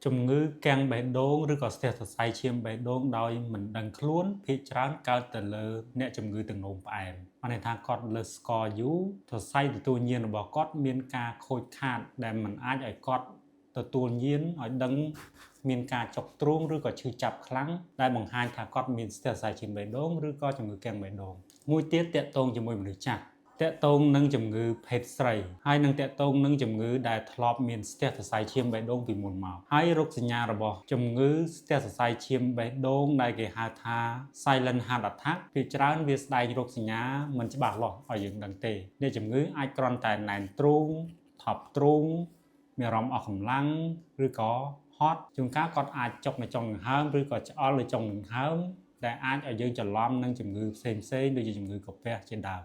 Chủng ngữ càng bể đônឬcó thể sai chiêm bể đôn đòi mình đằng khuôn phía trán cao tờ lơ nẹ chủng ngữ từng nộp ẻm mà này thang cọt lơ score dũ thật sai từ tu nhiên bỏ cọt miên ca khôi khát để mình ai ở cọt từ tu nhiên ở đấng miên ca chọc truôngឬក៏ឈឺចាប់ខ្លាំងដែលបង្ហាញថាគាត់មានស្ទះសាយឈាមបេះដូងឬក៏ជំងឺកាំងបេះដូងមួយទៀតតកតងជាមួយមនុស្សចាស់តកតងនឹងជំងឺភេទស្រីហើយនឹងតកតងនឹងជំងឺដែលធ្លាប់មានស្ទះសរសៃឈាមបេះដូងពីមុនមកហើយរោគសញ្ញារបស់ជំងឺស្ទះសរសៃឈាមបេះដូងដែលគេហៅថា silent heart attack ពីច្រើនវាស្ដែងរោគសញ្ញាមិនច្បាស់លាស់ឲ្យយើងដឹងទេនេះជំងឺអាចគ្រាន់តែណែនទ្រូងថប់ទ្រូងមានអារម្មណ៍អស់កម្លាំងឬក៏ហត់ជួនកាលគាត់អាចចុកនៅចុងដង្ហើមឬក៏ឆ្អល់នៅចុងដង្ហើមដែលអាចឲ្យយើងច្រឡំនឹងជំងឺផ្សេងៗដូចជាជំងឺកាពះជាដើម